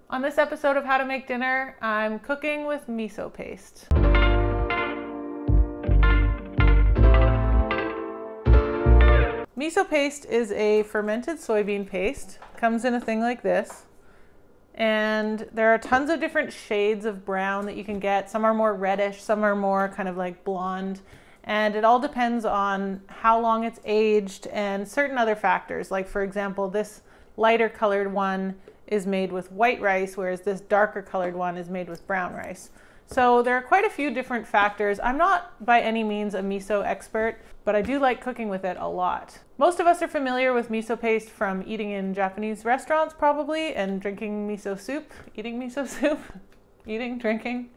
On this episode of How to Make Dinner, I'm cooking with miso paste. Miso paste is a fermented soybean paste. Comes in a thing like this. And there are tons of different shades of brown that you can get. Some are more reddish, some are more kind of like blonde. And it all depends on how long it's aged and certain other factors. Like for example, this lighter colored one is made with white rice, whereas this darker colored one is made with brown rice. So there are quite a few different factors. I'm not by any means a miso expert, but I do like cooking with it a lot. Most of us are familiar with miso paste from eating in Japanese restaurants probably, and drinking miso soup, drinking.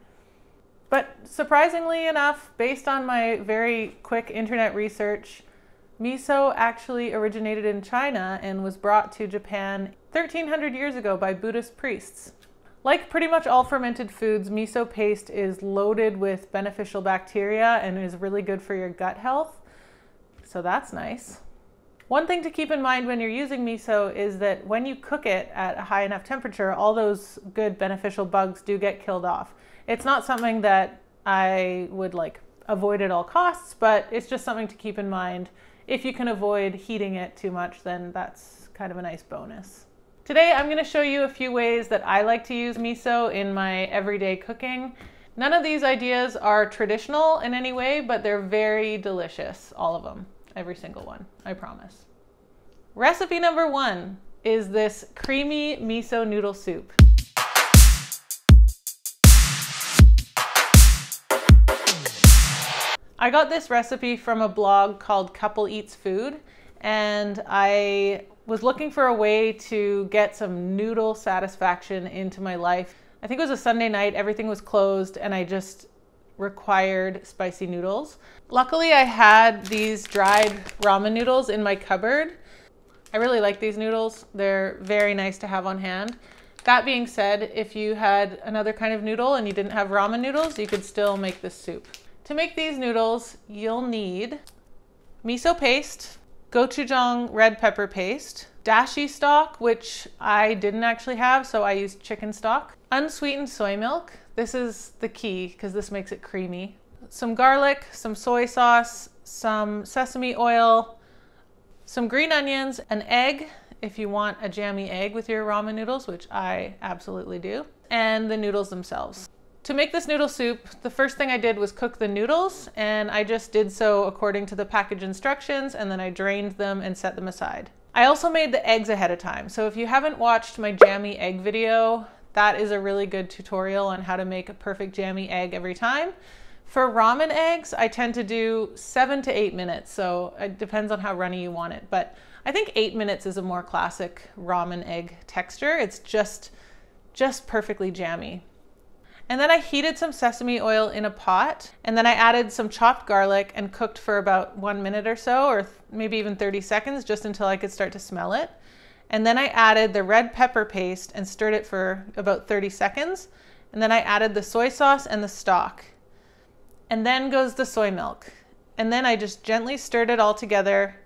But surprisingly enough, based on my very quick internet research, miso actually originated in China and was brought to Japan 1300 years ago by Buddhist priests. Like pretty much all fermented foods, miso paste is loaded with beneficial bacteria and is really good for your gut health. So that's nice. One thing to keep in mind when you're using miso is that when you cook it at a high enough temperature, all those good beneficial bugs do get killed off. It's not something that I would avoid at all costs, but it's just something to keep in mind. If you can avoid heating it too much, then that's kind of a nice bonus. Today I'm going to show you a few ways that I like to use miso in my everyday cooking. None of these ideas are traditional in any way, but they're very delicious, all of them, every single one, I promise. Recipe number 1 is this creamy miso noodle soup. I got this recipe from a blog called Couple Eats Food, and I was looking for a way to get some noodle satisfaction into my life. I think it was a Sunday night, everything was closed, and I just required spicy noodles. Luckily, I had these dried ramen noodles in my cupboard. I really like these noodles. They're very nice to have on hand. That being said, if you had another kind of noodle and you didn't have ramen noodles, you could still make this soup. To make these noodles, you'll need miso paste, gochujang red pepper paste, dashi stock, which I didn't actually have, so I used chicken stock, unsweetened soy milk. This is the key because this makes it creamy. Some garlic, some soy sauce, some sesame oil, some green onions, an egg if you want a jammy egg with your ramen noodles, which I absolutely do, and the noodles themselves. To make this noodle soup, the first thing I did was cook the noodles, and I just did so according to the package instructions, and then I drained them and set them aside. I also made the eggs ahead of time, so if you haven't watched my jammy egg video, that is a really good tutorial on how to make a perfect jammy egg every time. For ramen eggs, I tend to do 7 to 8 minutes, so it depends on how runny you want it, but I think 8 minutes is a more classic ramen egg texture. It's just perfectly jammy. And then I heated some sesame oil in a pot, and then I added some chopped garlic and cooked for about 1 minute or so, or maybe even 30 seconds, just until I could start to smell it. And then I added the red pepper paste and stirred it for about 30 seconds. And then I added the soy sauce and the stock. And then goes the soy milk. And then I just gently stirred it all together,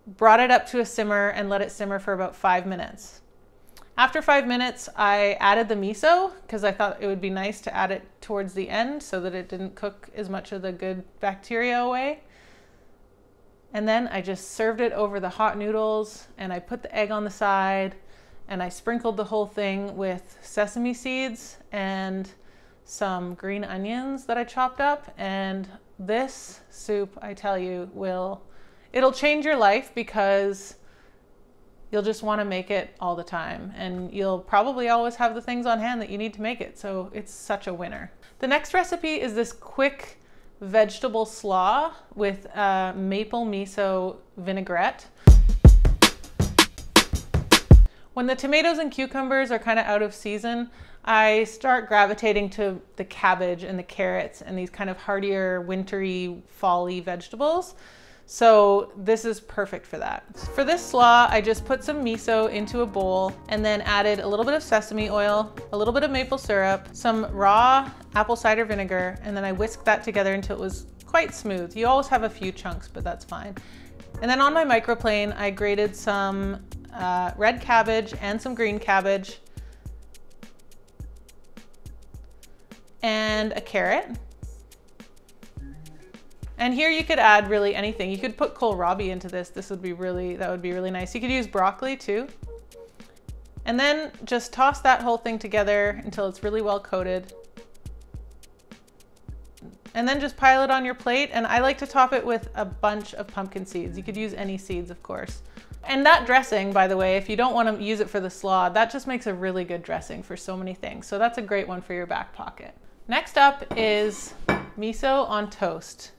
brought it up to a simmer, and let it simmer for about 5 minutes. After 5 minutes, I added the miso because I thought it would be nice to add it towards the end so that it didn't cook as much of the good bacteria away. And then I just served it over the hot noodles, and I put the egg on the side, and I sprinkled the whole thing with sesame seeds and some green onions that I chopped up. And this soup, I tell you, it'll change your life because you'll just want to make it all the time, and you'll probably always have the things on hand that you need to make it, so it's such a winner. The next recipe is this quick vegetable slaw with maple miso vinaigrette. When the tomatoes and cucumbers are kind of out of season, I start gravitating to the cabbage and the carrots and these kind of heartier, wintry, fall-y vegetables. So this is perfect for that. For this slaw, I just put some miso into a bowl and then added a little bit of sesame oil, a little bit of maple syrup, some raw apple cider vinegar, and then I whisked that together until it was quite smooth. You always have a few chunks, but that's fine. And then on my microplane, I grated some red cabbage and some green cabbage, and a carrot. And here you could add really anything. You could put kohlrabi into this. That would be really nice. You could use broccoli too. And then just toss that whole thing together until it's really well coated. And then just pile it on your plate. And I like to top it with a bunch of pumpkin seeds. You could use any seeds, of course. And that dressing, by the way, if you don't want to use it for the slaw, that just makes a really good dressing for so many things. So that's a great one for your back pocket. Next up is miso on toast.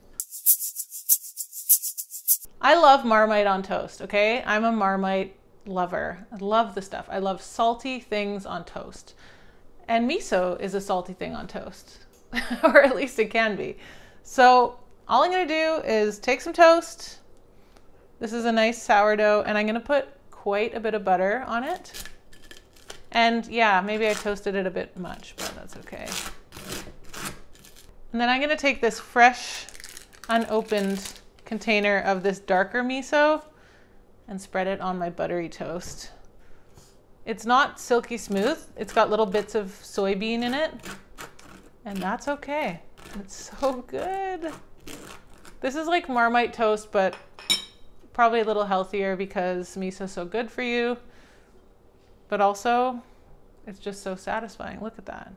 I love Marmite on toast, okay? I'm a Marmite lover. I love the stuff. I love salty things on toast. And miso is a salty thing on toast, or at least it can be. So all I'm gonna do is take some toast. This is a nice sourdough, and I'm gonna put quite a bit of butter on it. And yeah, maybe I toasted it a bit much, but that's okay. And then I'm gonna take this fresh, unopened container of this darker miso and spread it on my buttery toast. It's not silky smooth. It's got little bits of soybean in it, and that's okay. It's so good. This is like Marmite toast, but probably a little healthier because miso's so good for you, but also it's just so satisfying. Look at that.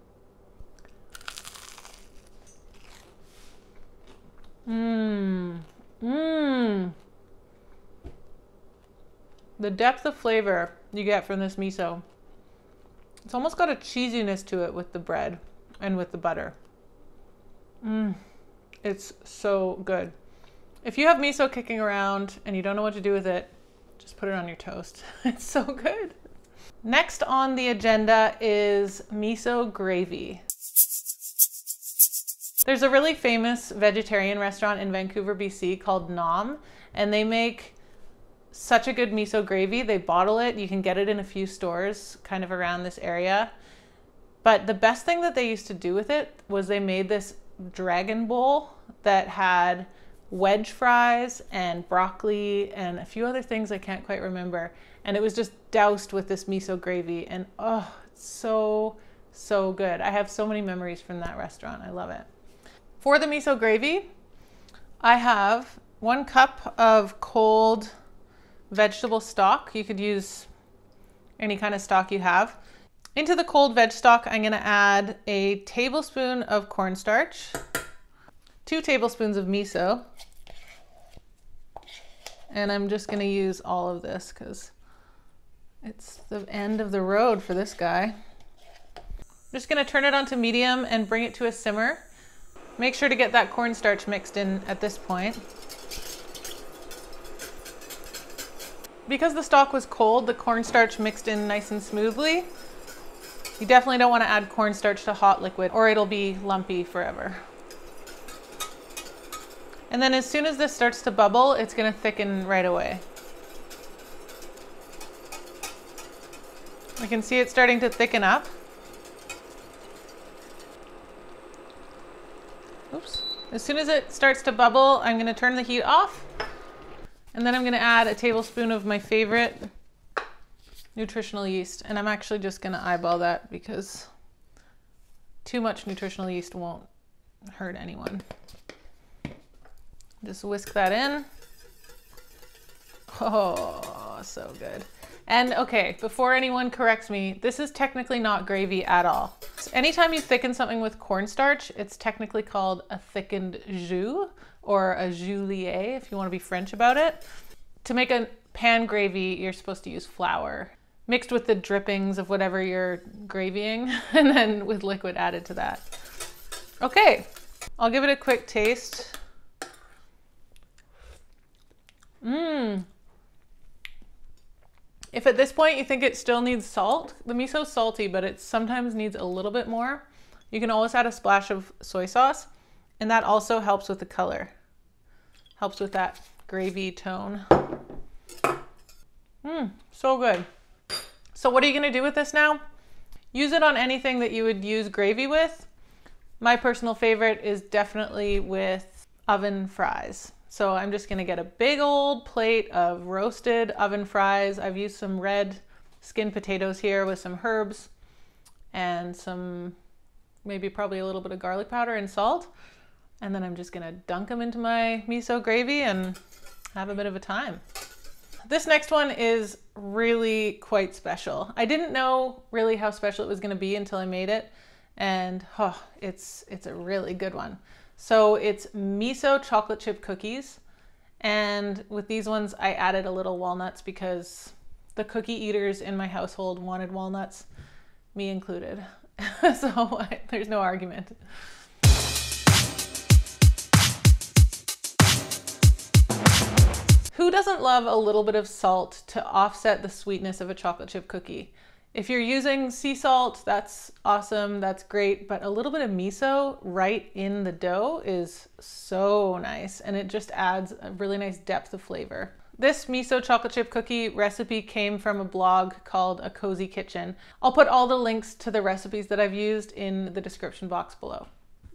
The depth of flavor you get from this miso. It's almost got a cheesiness to it with the bread and with the butter. It's so good. If you have miso kicking around and you don't know what to do with it, just put it on your toast. It's so good. Next on the agenda is miso gravy. There's a really famous vegetarian restaurant in Vancouver, BC called Nom, and they make such a good miso gravy. They bottle it. You can get it in a few stores kind of around this area. But the best thing that they used to do with it was they made this dragon bowl that had wedge fries and broccoli and a few other things I can't quite remember. And it was just doused with this miso gravy, and oh, it's so, so good. I have so many memories from that restaurant. I love it. For the miso gravy, I have 1 cup of cold vegetable stock. You could use any kind of stock you have. Into the cold veg stock, I'm gonna add a tablespoon of cornstarch, 2 tablespoons of miso, and I'm just gonna use all of this because it's the end of the road for this guy. I'm just gonna turn it on to medium and bring it to a simmer. Make sure to get that cornstarch mixed in at this point. Because the stock was cold, the cornstarch mixed in nice and smoothly. You definitely don't want to add cornstarch to hot liquid or it'll be lumpy forever. And then as soon as this starts to bubble, it's going to thicken right away. I can see it starting to thicken up. Oops. As soon as it starts to bubble, I'm going to turn the heat off. And then I'm going to add a tablespoon of my favorite nutritional yeast. And I'm actually just going to eyeball that because too much nutritional yeast won't hurt anyone. Just whisk that in. Oh, so good. And okay, before anyone corrects me, this is technically not gravy at all. So anytime you thicken something with cornstarch, it's technically called a thickened jus or a julier if you want to be French about it. To make a pan gravy, you're supposed to use flour mixed with the drippings of whatever you're gravying and then with liquid added to that. Okay, I'll give it a quick taste. If at this point you think it still needs salt, the miso's salty, but it sometimes needs a little bit more. You can always add a splash of soy sauce, and that also helps with the color. Helps with that gravy tone. So good. So what are you gonna do with this now? Use it on anything that you would use gravy with. My personal favorite is definitely with oven fries. So I'm just gonna get a big old plate of roasted oven fries. I've used some red skinned potatoes here with some herbs and some maybe probably a little bit of garlic powder and salt. And then I'm just gonna dunk them into my miso gravy and have a bit of a time. This next one is really quite special. I didn't know really how special it was gonna be until I made it. And it's a really good one. So it's miso chocolate chip cookies. And with these ones, I added a little walnuts because the cookie eaters in my household wanted walnuts, me included. So there's no argument. Who doesn't love a little bit of salt to offset the sweetness of a chocolate chip cookie? If you're using sea salt, that's awesome, that's great, but a little bit of miso right in the dough is so nice, and it just adds a really nice depth of flavor. This miso chocolate chip cookie recipe came from a blog called A Cozy Kitchen. I'll put all the links to the recipes that I've used in the description box below.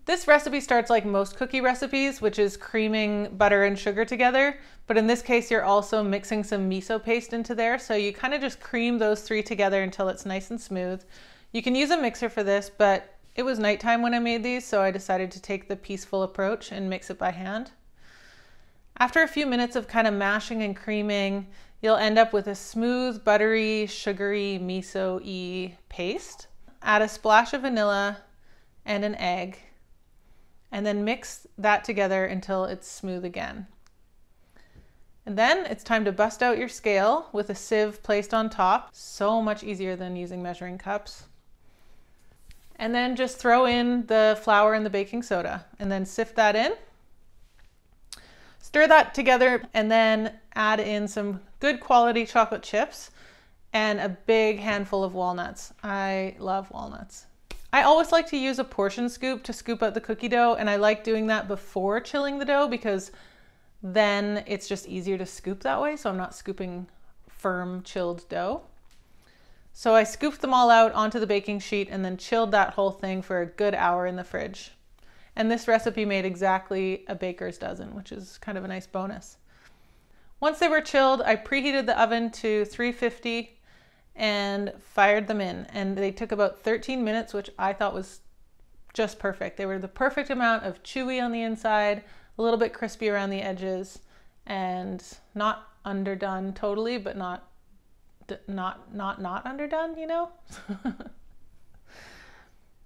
This recipe starts like most cookie recipes, which is creaming butter and sugar together. But in this case, you're also mixing some miso paste into there. So you kind of just cream those three together until it's nice and smooth. You can use a mixer for this, but it was nighttime when I made these, so I decided to take the peaceful approach and mix it by hand. After a few minutes of kind of mashing and creaming, you'll end up with a smooth, buttery, sugary, miso-y paste. Add a splash of vanilla and an egg, and then mix that together until it's smooth again. And then it's time to bust out your scale with a sieve placed on top. So much easier than using measuring cups. And then just throw in the flour and the baking soda and then sift that in. Stir that together and then add in some good quality chocolate chips and a big handful of walnuts. I love walnuts. I always like to use a portion scoop to scoop out the cookie dough, and I like doing that before chilling the dough because then it's just easier to scoop that way, so I'm not scooping firm chilled dough. So I scooped them all out onto the baking sheet and then chilled that whole thing for a good hour in the fridge. And this recipe made exactly a baker's dozen, which is kind of a nice bonus. Once they were chilled, I preheated the oven to 350 and fired them in, and they took about 13 minutes, which I thought was just perfect. They were the perfect amount of chewy on the inside, a little bit crispy around the edges, and not underdone totally, but not underdone, you know?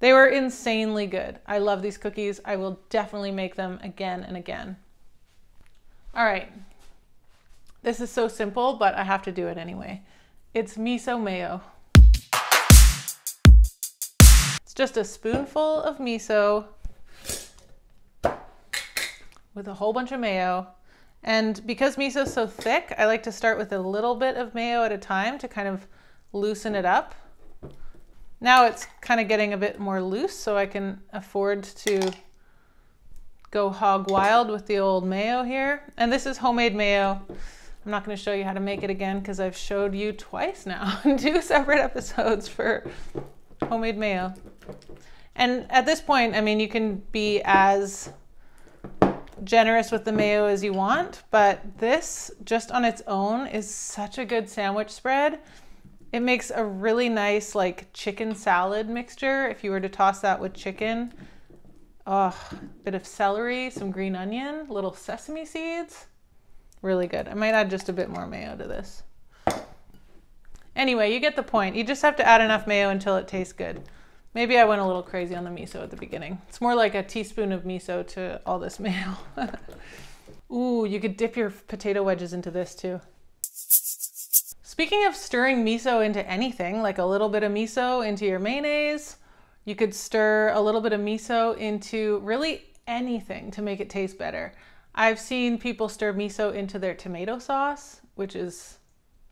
They were insanely good. I love these cookies. I will definitely make them again and again. All right, this is so simple, but I have to do it anyway. It's miso mayo. It's just a spoonful of miso with a whole bunch of mayo. And because miso is so thick, I like to start with a little bit of mayo at a time to kind of loosen it up. Now it's kind of getting a bit more loose, so I can afford to go hog wild with the old mayo here. And this is homemade mayo. I'm not going to show you how to make it again because I've showed you twice now in 2 separate episodes for homemade mayo. And at this point, I mean, you can be as generous with the mayo as you want, but this just on its own is such a good sandwich spread. It makes a really nice like chicken salad mixture if you were to toss that with chicken. Oh, a bit of celery, some green onion, little sesame seeds. Really good. I might add just a bit more mayo to this. Anyway, you get the point. You just have to add enough mayo until it tastes good. Maybe I went a little crazy on the miso at the beginning. It's more like a teaspoon of miso to all this mayo. Ooh, you could dip your potato wedges into this too. Speaking of stirring miso into anything, like a little bit of miso into your mayonnaise, you could stir a little bit of miso into really anything to make it taste better. I've seen people stir miso into their tomato sauce, which is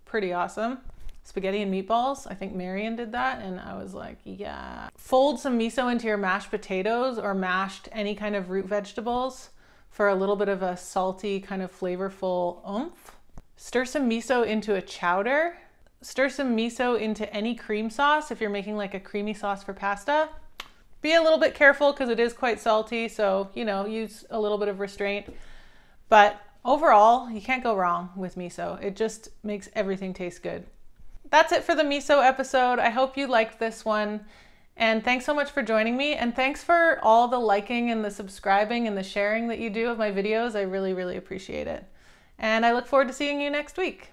pretty awesome. Spaghetti and meatballs, I think Marion did that, and I was like, yeah. Fold some miso into your mashed potatoes or mashed any kind of root vegetables for a little bit of a salty, kind of flavorful oomph. Stir some miso into a chowder. Stir some miso into any cream sauce if you're making like a creamy sauce for pasta. Be a little bit careful because it is quite salty, so, you know, use a little bit of restraint. But overall, you can't go wrong with miso. It just makes everything taste good. That's it for the miso episode. I hope you liked this one. And thanks so much for joining me, and thanks for all the liking and the subscribing and the sharing that you do of my videos. I really, really appreciate it. And I look forward to seeing you next week.